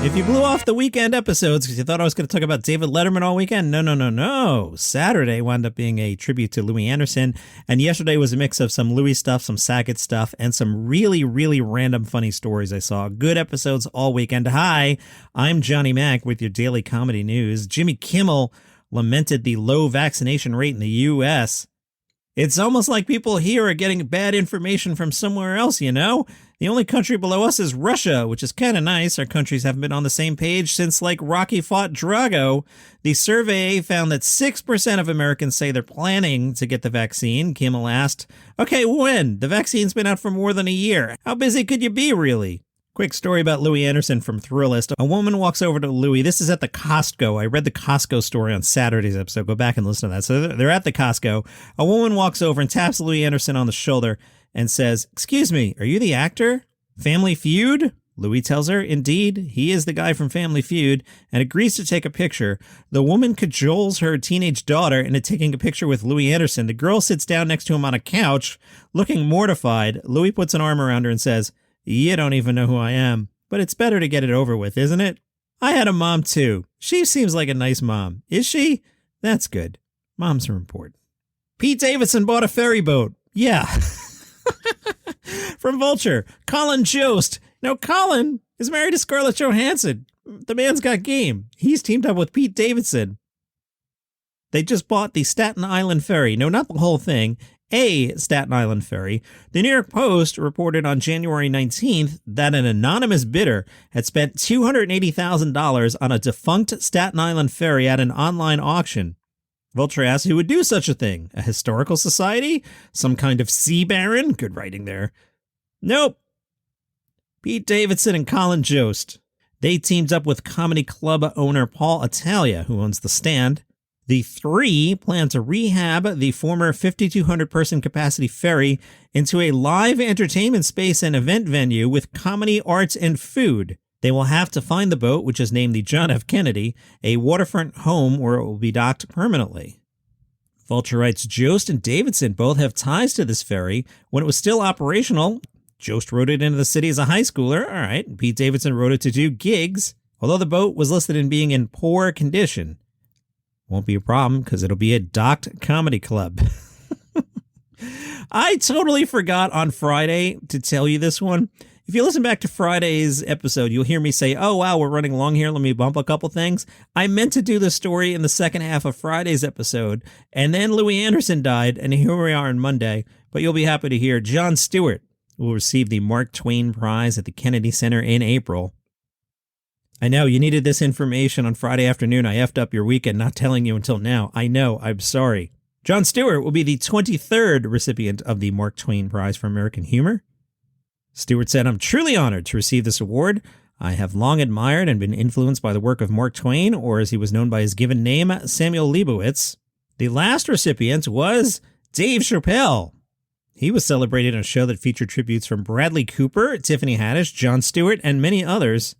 If you blew off the weekend episodes because you thought I was going to talk about David Letterman all weekend, no. Saturday wound up being a tribute to Louis Anderson, and yesterday was a mix of some Louis stuff, some Saget stuff, and some really, really random funny stories I saw. Good episodes all weekend. Hi, I'm Johnny Mac with your daily comedy news. Jimmy Kimmel lamented the low vaccination rate in the U.S. It's almost like people here are getting bad information from somewhere else, you know? The only country below us is Russia, which is kind of nice. Our countries haven't been on the same page since, like, Rocky fought Drago. The survey found that 6% of Americans say they're planning to get the vaccine. Kimmel asked, okay, when? The vaccine's been out for more than a year. How busy could you be, really? Quick story about Louis Anderson from Thrillist. A woman walks over to Louis. This is at the Costco. I read the Costco story on Saturday's episode. Go back and listen to that. So they're at the Costco. A woman walks over and taps Louis Anderson on the shoulder and says, excuse me, are you the actor? Family Feud? Louis tells her, indeed, he is the guy from Family Feud, and agrees to take a picture. The woman cajoles her teenage daughter into taking a picture with Louis Anderson. The girl sits down next to him on a couch, looking mortified. Louis puts an arm around her and says, you don't even know who I am, but it's better to get it over with, isn't it? I had a mom, too. She seems like a nice mom. Is she? That's good. Moms are important. Pete Davidson bought a ferry boat. Yeah. From Vulture, Colin Jost. Now, Colin is married to Scarlett Johansson. The man's got game. He's teamed up with Pete Davidson. They just bought the Staten Island Ferry. No, not the whole thing. A Staten Island Ferry. The New York Post reported on January 19th that an anonymous bidder had spent $280,000 on a defunct Staten Island ferry at an online auction. Vulture asked who would do such a thing. A historical society? Some kind of sea baron? Good writing there. Nope. Pete Davidson and Colin Jost. They teamed up with comedy club owner Paul Italia, who owns The Stand. The three plan to rehab the former 5,200-person capacity ferry into a live entertainment space and event venue with comedy, arts, and food. They will have to find the boat, which is named the John F. Kennedy, a waterfront home where it will be docked permanently. Vulture writes, Jost and Davidson both have ties to this ferry. When it was still operational, Jost rode it into the city as a high schooler. All right. Pete Davidson rode it to do gigs, although the boat was listed in being in poor condition. Won't be a problem because it'll be a docked comedy club. I totally forgot on Friday to tell you this one. If you listen back to Friday's episode, you'll hear me say, oh, wow, we're running long here. Let me bump a couple things. I meant to do the story in the second half of Friday's episode, and then Louis Anderson died, and here we are on Monday. But you'll be happy to hear Jon Stewartt will receive the Mark Twain Prize at the Kennedy Center in April. I know you needed this information on Friday afternoon. I effed up your weekend not telling you until now. I know. I'm sorry. Jon Stewartt will be the 23rd recipient of the Mark Twain Prize for American Humor. Stewartt said, I'm truly honored to receive this award. I have long admired and been influenced by the work of Mark Twain, or as he was known by his given name, Samuel Leibowitz. The last recipient was Dave Chappelle. He was celebrated in a show that featured tributes from Bradley Cooper, Tiffany Haddish, Jon Stewartt, and many others.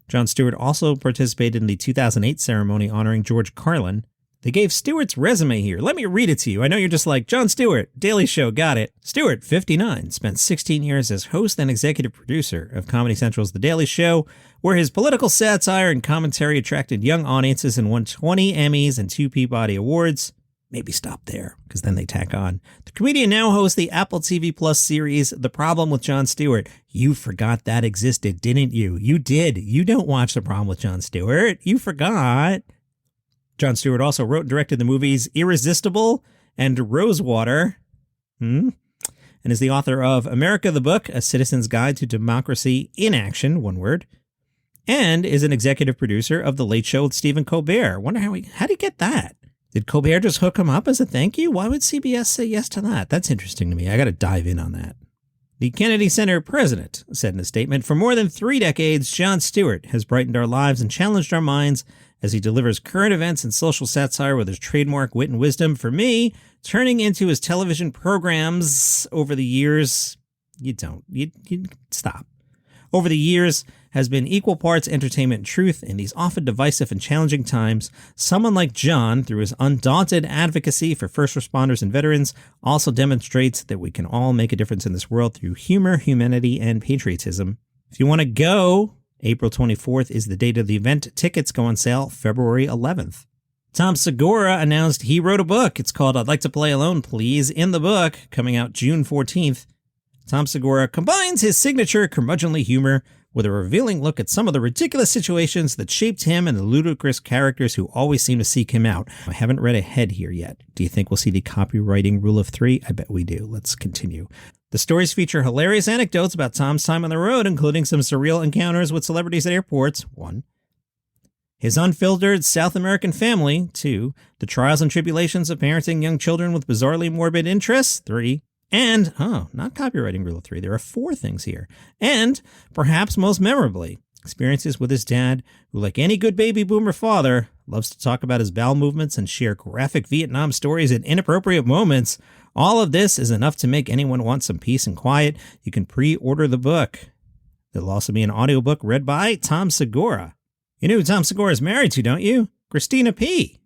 Jon Stewartt also participated in the 2008 ceremony honoring George Carlin. They gave Stewart's resume here. Let me read it to you. I know you're just like, Jon Stewartt, Daily Show, got it. Stewartt, 59, spent 16 years as host and executive producer of Comedy Central's The Daily Show, where his political satire and commentary attracted young audiences and won 20 Emmys and 2 Peabody Awards. Maybe stop there, because then they tack on. The comedian now hosts the Apple TV Plus series, The Problem with Jon Stewartt. You forgot that existed, didn't you? You did. You don't watch The Problem with Jon Stewartt. You forgot. Jon Stewartt also wrote and directed the movies Irresistible and Rosewater, and is the author of America the Book, A Citizen's Guide to Democracy in Action, one word, and is an executive producer of The Late Show with Stephen Colbert. Wonder how did he get that? Did Colbert just hook him up as a thank you? Why would CBS say yes to that? That's interesting to me. I got to dive in on that. The Kennedy Center president said in a statement, for more than 3 decades, Jon Stewartt has brightened our lives and challenged our minds as he delivers current events and social satire with his trademark wit and wisdom. For me, turning into his television programs over the years, you stop. Over the years has been equal parts entertainment and truth in these often divisive and challenging times. Someone like Jon, through his undaunted advocacy for first responders and veterans, also demonstrates that we can all make a difference in this world through humor, humanity, and patriotism. If you want to go April 24th is the date of the event. Tickets go on sale February 11th. Tom Segura announced he wrote a book. It's called I'd Like to Play Alone, Please. In the book, coming out June 14th, Tom Segura combines his signature curmudgeonly humor with a revealing look at some of the ridiculous situations that shaped him and the ludicrous characters who always seem to seek him out. I haven't read ahead here yet. Do you think we'll see the copywriting rule of 3? I bet we do. Let's continue. The stories feature hilarious anecdotes about Tom's time on the road, including some surreal encounters with celebrities at airports. 1. His unfiltered South American family. 2. The trials and tribulations of parenting young children with bizarrely morbid interests. 3. And, not copywriting rule of 3, there are 4 things here. And, perhaps most memorably, experiences with his dad, who, like any good baby boomer father, loves to talk about his bowel movements and share graphic Vietnam stories at inappropriate moments. All of this is enough to make anyone want some peace and quiet. You can pre-order the book. There'll also be an audiobook read by Tom Segura. You know who Tom Segura is married to, don't you? Christina P.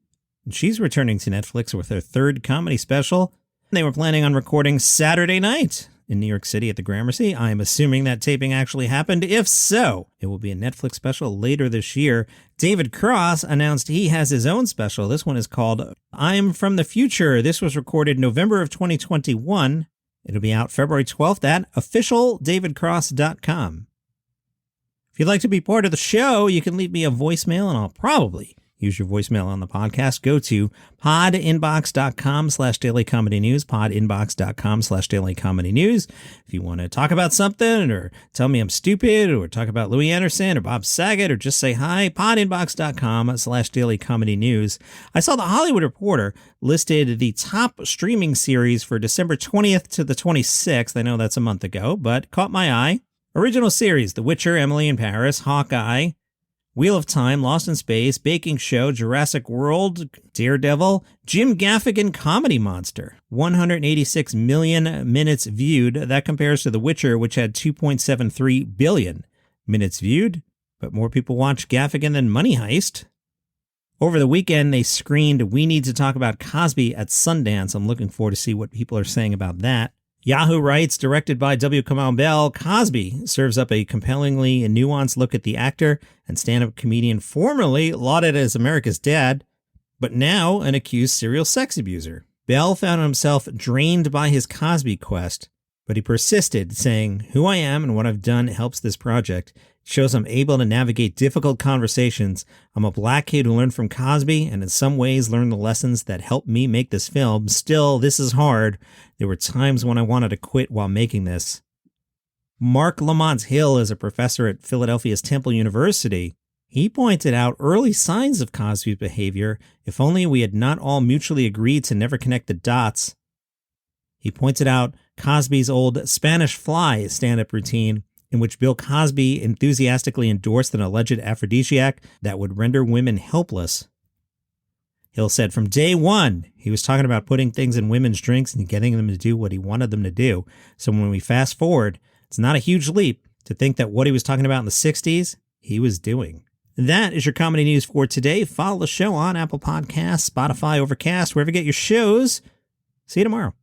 And she's returning to Netflix with her 3rd comedy special. They were planning on recording Saturday night in New York City at the Gramercy. I'm assuming that taping actually happened. If so, it will be a Netflix special later this year. David Cross announced he has his own special. This one is called I'm from the Future. This was recorded November of 2021. It'll be out February 12th at officialdavidcross.com. If you'd like to be part of the show, you can leave me a voicemail and I'll probably use your voicemail on the podcast. Go to podinbox.com/dailycomedynews, podinbox.com/dailycomedynews. If you want to talk about something or tell me I'm stupid or talk about Louis Anderson or Bob Saget or just say hi, podinbox.com/dailycomedynews. I saw the Hollywood Reporter listed the top streaming series for December 20th to the 26th. I know that's a month ago, but caught my eye. Original series, The Witcher, Emily in Paris, Hawkeye, Wheel of Time, Lost in Space, Baking Show, Jurassic World, Daredevil, Jim Gaffigan Comedy Monster. 186 million minutes viewed. That compares to The Witcher, which had 2.73 billion minutes viewed. But more people watch Gaffigan than Money Heist. Over the weekend, they screened We Need to Talk About Cosby at Sundance. I'm looking forward to see what people are saying about that. Yahoo writes, directed by W. Kamau Bell, Cosby serves up a compellingly nuanced look at the actor and stand-up comedian formerly lauded as America's dad, but now an accused serial sex abuser. Bell found himself drained by his Cosby quest, but he persisted, saying, "Who I am and what I've done helps this project. It shows I'm able to navigate difficult conversations. I'm a black kid who learned from Cosby and in some ways learned the lessons that helped me make this film. Still, this is hard. There were times when I wanted to quit while making this." Mark Lamont Hill is a professor at Philadelphia's Temple University. He pointed out early signs of Cosby's behavior, if only we had not all mutually agreed to never connect the dots. He pointed out Cosby's old Spanish Fly stand-up routine, in which Bill Cosby enthusiastically endorsed an alleged aphrodisiac that would render women helpless. Hill said from day one, he was talking about putting things in women's drinks and getting them to do what he wanted them to do. So when we fast forward, it's not a huge leap to think that what he was talking about in the 60s, he was doing. That is your comedy news for today. Follow the show on Apple Podcasts, Spotify, Overcast, wherever you get your shows. See you tomorrow.